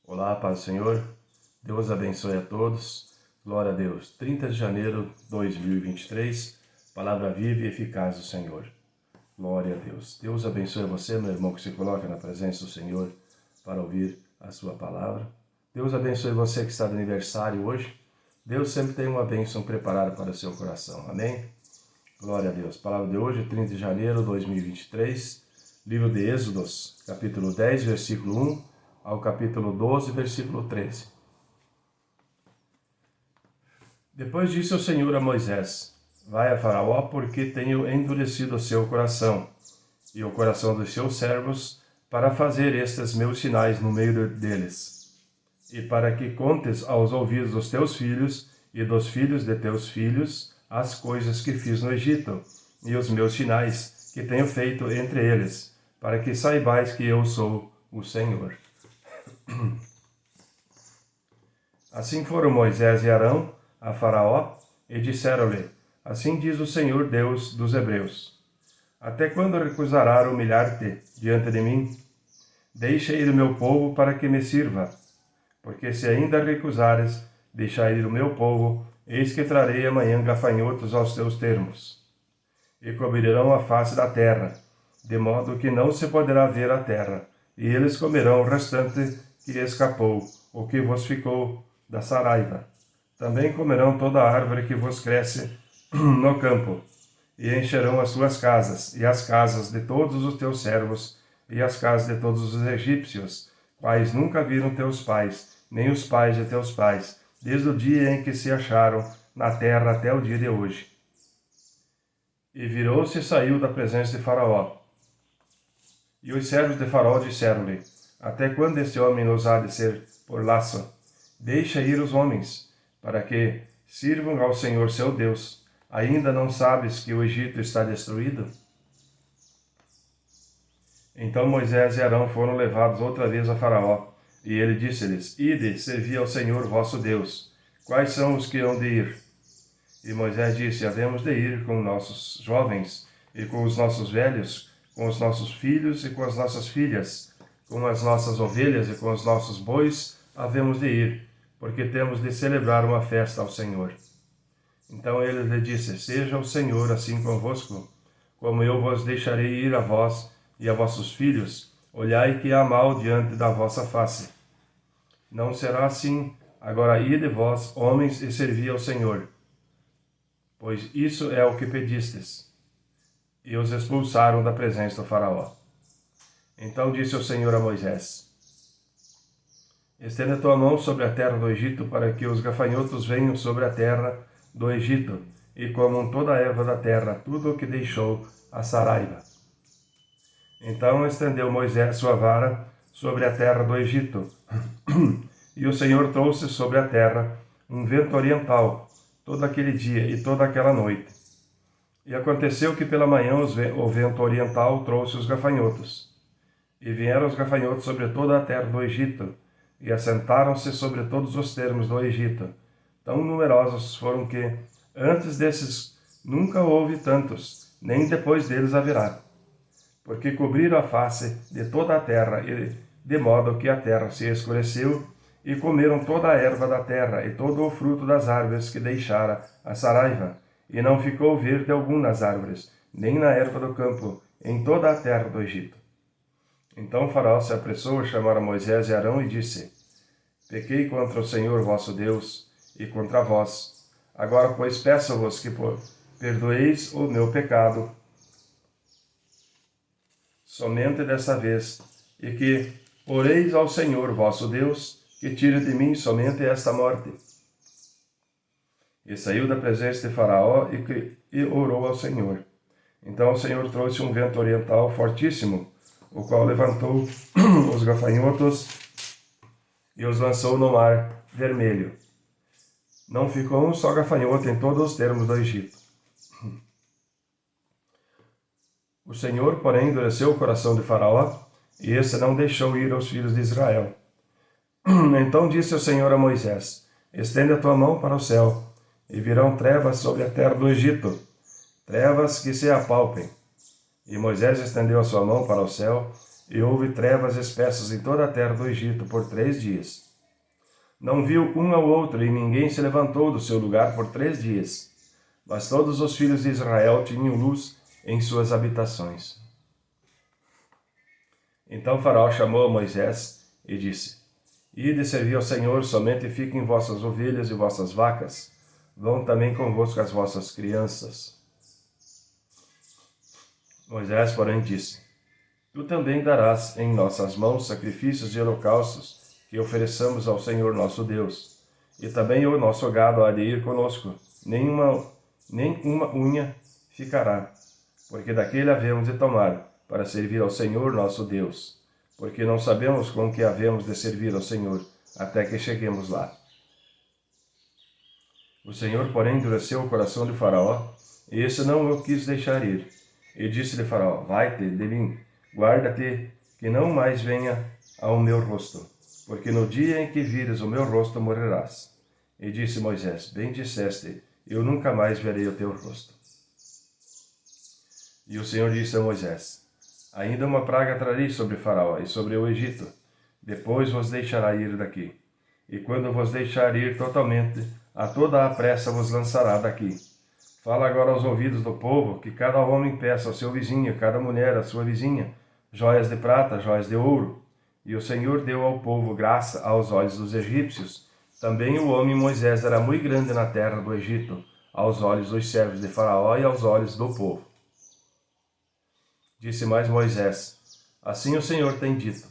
Olá, paz do Senhor. Deus abençoe a todos. Glória a Deus. 30 de janeiro de 2023. Palavra viva e eficaz do Senhor. Glória a Deus. Deus abençoe você, meu irmão, que se coloca na presença do Senhor para ouvir a sua palavra. Deus abençoe você que está de aniversário hoje. Deus sempre tem uma bênção preparada para o seu coração. Amém? Glória a Deus. Palavra de hoje, 30 de janeiro de 2023. Livro de Êxodos, capítulo 10, versículo 1 ao capítulo 12, versículo 13. Depois disse o Senhor a Moisés: Vai a Faraó, porque tenho endurecido o seu coração e o coração dos seus servos, para fazer estes meus sinais no meio deles, e para que contes aos ouvidos dos teus filhos e dos filhos de teus filhos as coisas que fiz no Egito, e os meus sinais que tenho feito entre eles, para que saibais que eu sou o Senhor. Assim foram Moisés e Arão a Faraó e disseram-lhe: Assim diz o Senhor Deus dos Hebreus: Até quando recusarás humilhar-te diante de mim? Deixa ir o meu povo para que me sirva. Porque se ainda recusares deixar ir o meu povo, eis que trarei amanhã gafanhotos aos teus termos, e cobrirão a face da terra, de modo que não se poderá ver a terra, e eles comerão o restante que escapou, o que vos ficou da saraiva. Também comerão toda a árvore que vos cresce no campo, e encherão as tuas casas, e as casas de todos os teus servos, e as casas de todos os egípcios, quais nunca viram teus pais, nem os pais de teus pais, desde o dia em que se acharam na terra até o dia de hoje. E virou-se e saiu da presença de Faraó. E os servos de Faraó disseram-lhe: Até quando este homem nos há de ser por laço? Deixa ir os homens, para que sirvam ao Senhor seu Deus. Ainda não sabes que o Egito está destruído? Então Moisés e Arão foram levados outra vez a Faraó, e ele disse-lhes: Ide, servi ao Senhor vosso Deus. Quais são os que hão de ir? E Moisés disse: Havemos de ir com nossos jovens, e com os nossos velhos, com os nossos filhos e com as nossas filhas, com as nossas ovelhas e com os nossos bois, havemos de ir, porque temos de celebrar uma festa ao Senhor. Então ele lhe disse: Seja o Senhor assim convosco, como eu vos deixarei ir a vós e a vossos filhos, olhai que há mal diante da vossa face. Não será assim, agora ide vós, homens, e servi ao Senhor, pois isso é o que pedistes. E os expulsaram da presença do Faraó. Então disse o Senhor a Moisés: Estende a tua mão sobre a terra do Egito, para que os gafanhotos venham sobre a terra do Egito, e comam toda a erva da terra, tudo o que deixou a saraiva. Então estendeu Moisés sua vara sobre a terra do Egito, e o Senhor trouxe sobre a terra um vento oriental, todo aquele dia e toda aquela noite. E aconteceu que pela manhã o vento oriental trouxe os gafanhotos. E vieram os gafanhotos sobre toda a terra do Egito, e assentaram-se sobre todos os termos do Egito. Tão numerosos foram que, antes desses, nunca houve tantos, nem depois deles haverá. Porque cobriram a face de toda a terra, de modo que a terra se escureceu, e comeram toda a erva da terra, e todo o fruto das árvores que deixara a saraiva, e não ficou verde algum nas árvores, nem na erva do campo, em toda a terra do Egito. Então Faraó se apressou a chamar a Moisés e Arão e disse: Pequei contra o Senhor vosso Deus e contra vós. Agora, pois, peço-vos que perdoeis o meu pecado somente desta vez, e que oreis ao Senhor vosso Deus, que tire de mim somente esta morte. E saiu da presença de Faraó e orou ao Senhor. Então o Senhor trouxe um vento oriental fortíssimo, o qual levantou os gafanhotos e os lançou no mar vermelho. Não ficou um só gafanhoto em todos os termos do Egito. O Senhor, porém, endureceu o coração de Faraó, e esse não deixou ir os filhos de Israel. Então disse o Senhor a Moisés: Estende a tua mão para o céu, e virão trevas sobre a terra do Egito, trevas que se apalpem. E Moisés estendeu a sua mão para o céu, e houve trevas espessas em toda a terra do Egito por 3 dias. Não viu um ao outro, e ninguém se levantou do seu lugar por 3 dias. Mas todos os filhos de Israel tinham luz em suas habitações. Então Faraó chamou a Moisés e disse: Ide servir ao Senhor, somente fiquem vossas ovelhas e vossas vacas. Vão também convosco as vossas crianças. Moisés, porém, disse: Tu também darás em nossas mãos sacrifícios e holocaustos que ofereçamos ao Senhor nosso Deus. E também o nosso gado há de ir conosco, nem uma unha ficará, porque daquele havemos de tomar, para servir ao Senhor nosso Deus, porque não sabemos com que havemos de servir ao Senhor, até que cheguemos lá. O Senhor, porém, endureceu o coração de Faraó, e esse não o quis deixar ir. E disse-lhe Faraó: Vai-te de mim, guarda-te, que não mais venha ao meu rosto, porque no dia em que vires o meu rosto morrerás. E disse Moisés: Bem disseste, eu nunca mais verei o teu rosto. E o Senhor disse a Moisés: Ainda uma praga trarei sobre Faraó e sobre o Egito. Depois vos deixará ir daqui. E quando vos deixar ir totalmente, a toda a pressa vos lançará daqui. Fala agora aos ouvidos do povo, que cada homem peça ao seu vizinho, cada mulher à sua vizinha, joias de prata, joias de ouro. E o Senhor deu ao povo graça aos olhos dos egípcios. Também o homem Moisés era muito grande na terra do Egito, aos olhos dos servos de Faraó e aos olhos do povo. Disse mais Moisés: Assim o Senhor tem dito: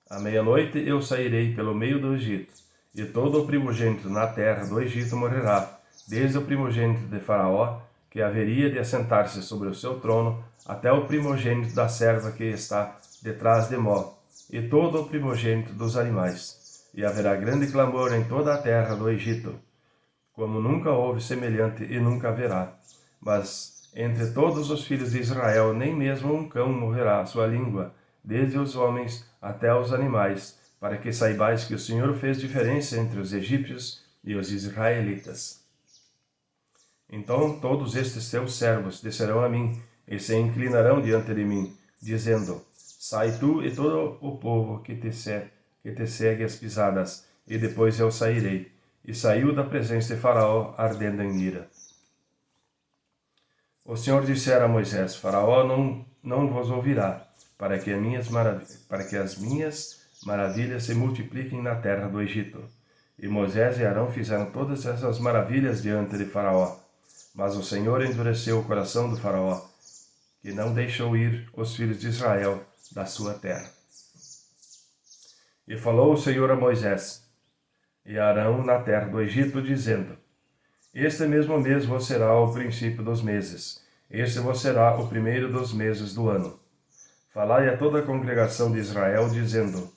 À meia-noite eu sairei pelo meio do Egito, e todo o primogênito na terra do Egito morrerá, desde o primogênito de Faraó, que haveria de assentar-se sobre o seu trono, até o primogênito da serva que está detrás de Mó, e todo o primogênito dos animais. E haverá grande clamor em toda a terra do Egito, como nunca houve semelhante e nunca haverá. Mas entre todos os filhos de Israel, nem mesmo um cão morrerá à sua língua, desde os homens até os animais, para que saibais que o Senhor fez diferença entre os egípcios e os israelitas. Então todos estes teus servos descerão a mim, e se inclinarão diante de mim, dizendo: Sai tu e todo o povo que te segue as pisadas, e depois eu sairei. E saiu da presença de Faraó, ardendo em ira. O Senhor dissera a Moisés: Faraó não vos ouvirá, para que as minhas maravilhas se multipliquem na terra do Egito. E Moisés e Arão fizeram todas essas maravilhas diante de Faraó. Mas o Senhor endureceu o coração do Faraó, que não deixou ir os filhos de Israel da sua terra. E falou o Senhor a Moisés e a Arão na terra do Egito, dizendo: Este mesmo mês vos será o princípio dos meses, este vos será o primeiro dos meses do ano. Falai a toda a congregação de Israel, dizendo: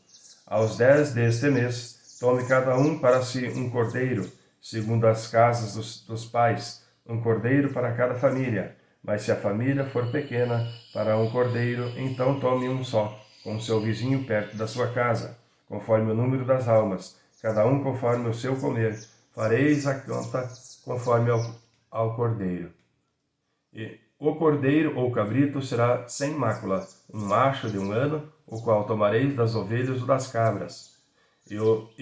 Aos 10 deste mês, tome cada um para si um cordeiro, segundo as casas dos pais, um cordeiro para cada família. Mas se a família for pequena para um cordeiro, então tome um só, com seu vizinho perto da sua casa, conforme o número das almas, cada um conforme o seu comer. Fareis a conta conforme ao cordeiro. E o cordeiro ou cabrito será sem mácula, um macho de 1 ano, o qual tomareis das ovelhas ou das cabras. E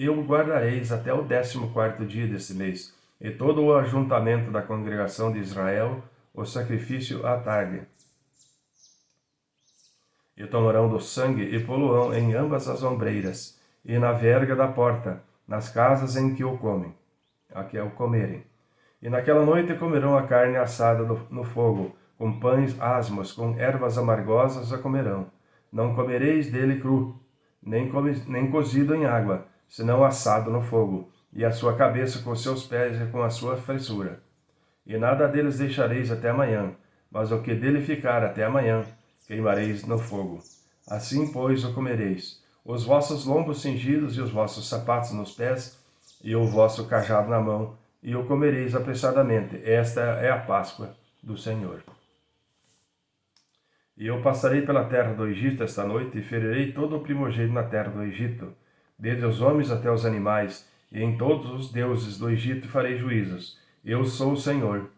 o guardareis até o 14º dia deste mês, e todo o ajuntamento da congregação de Israel, o sacrifício à tarde. E tomarão do sangue e poluão em ambas as ombreiras, e na verga da porta, nas casas em que o comem, a que o comerem. E naquela noite comerão a carne assada no fogo, com pães asmos, com ervas amargosas a comerão. Não comereis dele cru, nem cozido em água, senão assado no fogo, e a sua cabeça com seus pés e com a sua fressura. E nada deles deixareis até amanhã, mas o que dele ficar até amanhã, queimareis no fogo. Assim, pois, o comereis, os vossos lombos cingidos e os vossos sapatos nos pés, e o vosso cajado na mão, e o comereis apressadamente. Esta é a Páscoa do Senhor. E eu passarei pela terra do Egito esta noite, e ferirei todo o primogênito na terra do Egito, desde os homens até os animais, e em todos os deuses do Egito farei juízos. Eu sou o Senhor.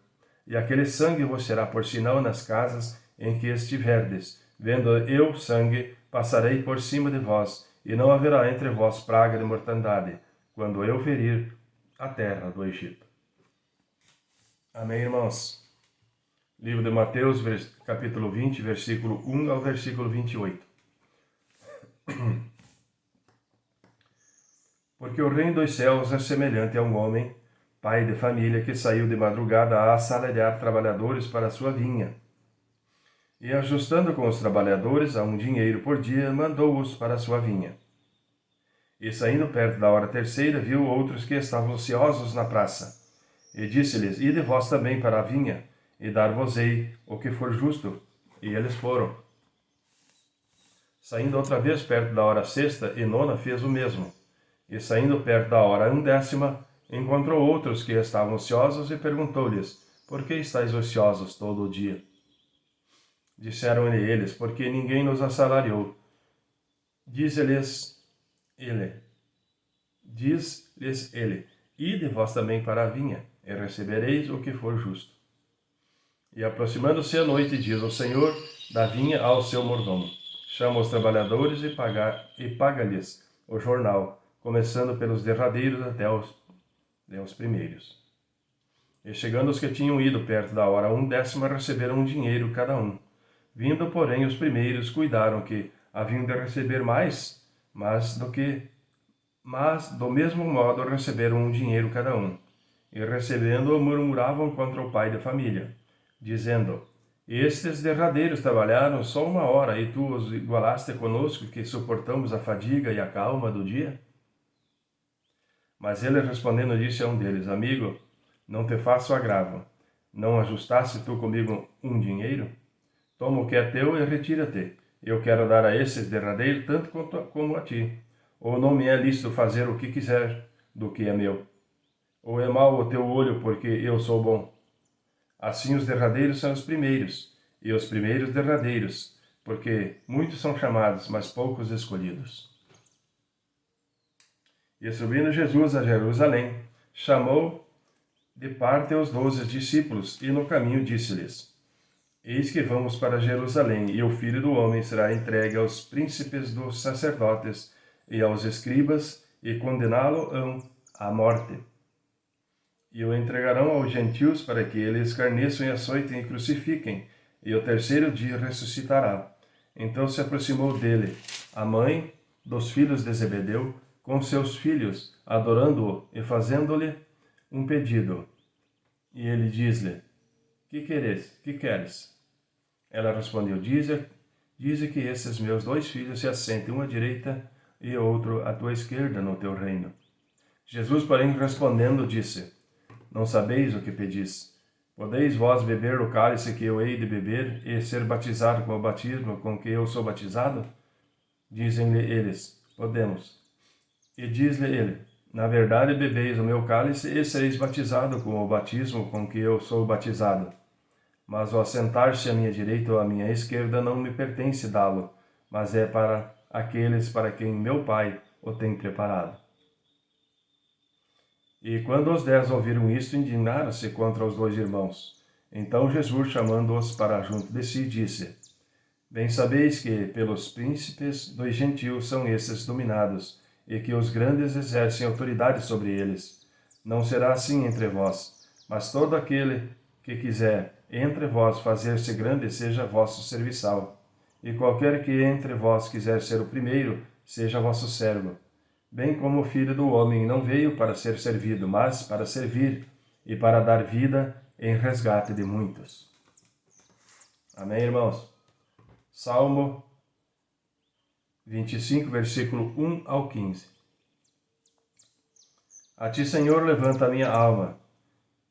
E aquele sangue vos será por sinal nas casas em que estiverdes. Vendo eu sangue, passarei por cima de vós, e não haverá entre vós praga de mortandade, quando eu ferir a terra do Egito. Amém, irmãos? Livro de Mateus, capítulo 20, versículo 1 ao versículo 28. Porque o reino dos céus é semelhante a um homem, pai de família, que saiu de madrugada a assalariar trabalhadores para a sua vinha. E ajustando com os trabalhadores a um dinheiro por dia, mandou-os para a sua vinha. E saindo perto da hora terceira, viu outros que estavam ociosos na praça. E disse-lhes, ide vós também para a vinha, e dar-vos-ei o que for justo. E eles foram. Saindo outra vez perto da hora sexta e nona, fez o mesmo. E saindo perto da hora 1ª, encontrou outros que estavam ociosos e perguntou-lhes, por que estáis ociosos todo o dia? Disseram-lhe eles, porque ninguém nos assalariou. Diz-lhes ele, ide vós também para a vinha, e recebereis o que for justo. E aproximando-se a noite, diz o Senhor da vinha ao seu mordomo, chama os trabalhadores e paga-lhes o jornal, começando pelos derradeiros até os primeiros. E chegando os que tinham ido perto da hora 1ª, receberam um dinheiro cada um. Vindo, porém, os primeiros, cuidaram que haviam de receber mais, mas do mesmo modo receberam um dinheiro cada um. E recebendo-o, murmuravam contra o pai da família, dizendo, estes derradeiros trabalharam só 1 hora, e tu os igualaste conosco, que suportamos a fadiga e a calma do dia? Mas ele respondendo disse a um deles, amigo, não te faço agravo. Não ajustaste tu comigo um dinheiro? Toma o que é teu e retira-te. Eu quero dar a esses derradeiros tanto como a ti. Ou não me é lícito fazer o que quiser do que é meu? Ou é mau o teu olho porque eu sou bom? Assim os derradeiros são os primeiros, e os primeiros derradeiros, porque muitos são chamados, mas poucos escolhidos. E subindo Jesus a Jerusalém, chamou de parte os 12 discípulos, e no caminho disse-lhes, eis que vamos para Jerusalém, e o Filho do Homem será entregue aos príncipes dos sacerdotes e aos escribas, e condená-lo-ão à morte. E o entregarão aos gentios para que eles escarneçam e açoitem e crucifiquem, e o terceiro dia ressuscitará. Então se aproximou dele a mãe dos filhos de Zebedeu, com seus filhos, adorando-o e fazendo-lhe um pedido. E ele diz-lhe, que queres? Ela respondeu, dize que esses meus 2 filhos se assentem, um à direita e outro à tua esquerda no teu reino. Jesus, porém, respondendo, disse, não sabeis o que pedis. Podeis vós beber o cálice que eu hei de beber e ser batizado com o batismo com que eu sou batizado? Dizem-lhe eles, podemos. E diz-lhe ele, na verdade bebeis o meu cálice e sereis batizado com o batismo com que eu sou batizado. Mas o assentar-se à minha direita ou à minha esquerda não me pertence dá-lo, mas é para aqueles para quem meu Pai o tem preparado. E quando os 10 ouviram isto, indignaram-se contra os 2 irmãos. Então Jesus, chamando-os para junto de si, disse, bem sabeis que pelos príncipes dos gentios são esses dominados, e que os grandes exercem autoridade sobre eles. Não será assim entre vós, mas todo aquele que quiser entre vós fazer-se grande seja vosso serviçal, e qualquer que entre vós quiser ser o primeiro, seja vosso servo. Bem como o Filho do Homem não veio para ser servido, mas para servir, e para dar vida em resgate de muitos. Amém, irmãos? Salmo 25, versículo 1 ao 15. A ti, Senhor, levanta a minha alma.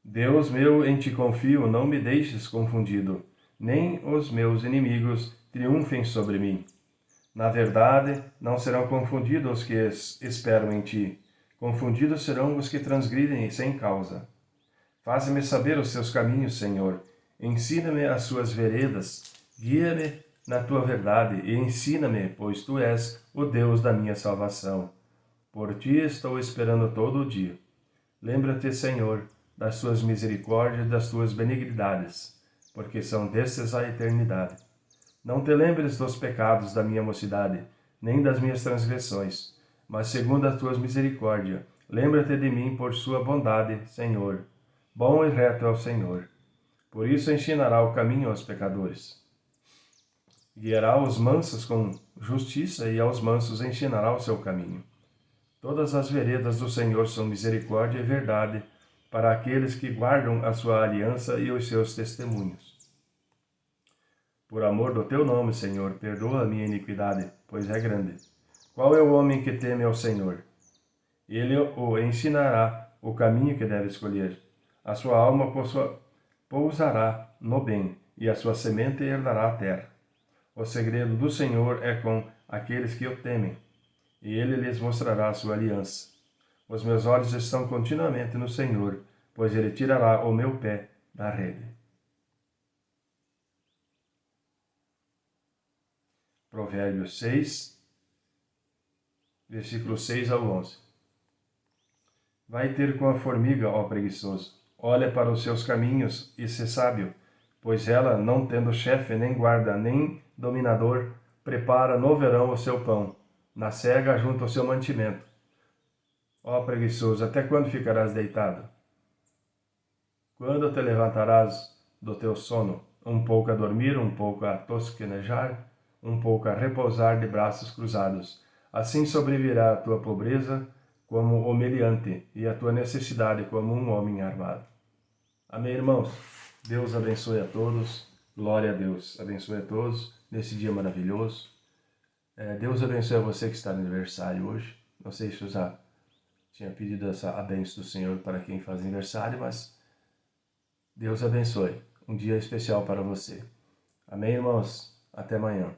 Deus meu, em ti confio, não me deixes confundido, nem os meus inimigos triunfem sobre mim. Na verdade, não serão confundidos os que esperam em ti. Confundidos serão os que transgridem sem causa. Faze-me saber os teus caminhos, Senhor. Ensina-me as suas veredas. Guia-me na tua verdade e ensina-me, pois tu és o Deus da minha salvação. Por ti estou esperando todo o dia. Lembra-te, Senhor, das tuas misericórdias e das tuas benignidades, porque são destes a eternidade. Não te lembres dos pecados da minha mocidade, nem das minhas transgressões, mas segundo as tuas misericórdias, lembra-te de mim por sua bondade, Senhor. Bom e reto é o Senhor. Por isso ensinará o caminho aos pecadores. Guiará os mansos com justiça e aos mansos ensinará o seu caminho. Todas as veredas do Senhor são misericórdia e verdade para aqueles que guardam a sua aliança e os seus testemunhos. Por amor do teu nome, Senhor, perdoa a minha iniquidade, pois é grande. Qual é o homem que teme ao Senhor? Ele o ensinará o caminho que deve escolher. A sua alma pousará no bem, e a sua semente herdará a terra. O segredo do Senhor é com aqueles que o temem, e ele lhes mostrará a sua aliança. Os meus olhos estão continuamente no Senhor, pois ele tirará o meu pé da rede. Provérbios 6, versículos 6 ao 11. Vai ter com a formiga, ó preguiçoso. Olha para os seus caminhos e se sábio, pois ela, não tendo chefe, nem guarda, nem dominador, prepara no verão o seu pão, na cega junto ao seu mantimento. Ó preguiçoso, até quando ficarás deitado? Quando te levantarás do teu sono, um pouco a dormir, um pouco a tosquenejar, um pouco a repousar de braços cruzados? Assim sobrevirá a tua pobreza como o meliante, e a tua necessidade como um homem armado. Amém, irmãos? Deus abençoe a todos. Glória a Deus. Abençoe a todos nesse dia maravilhoso. Deus abençoe a você que está no aniversário hoje. Não sei se eu já tinha pedido a bênção do Senhor para quem faz aniversário, mas Deus abençoe. Um dia especial para você. Amém, irmãos? Até amanhã.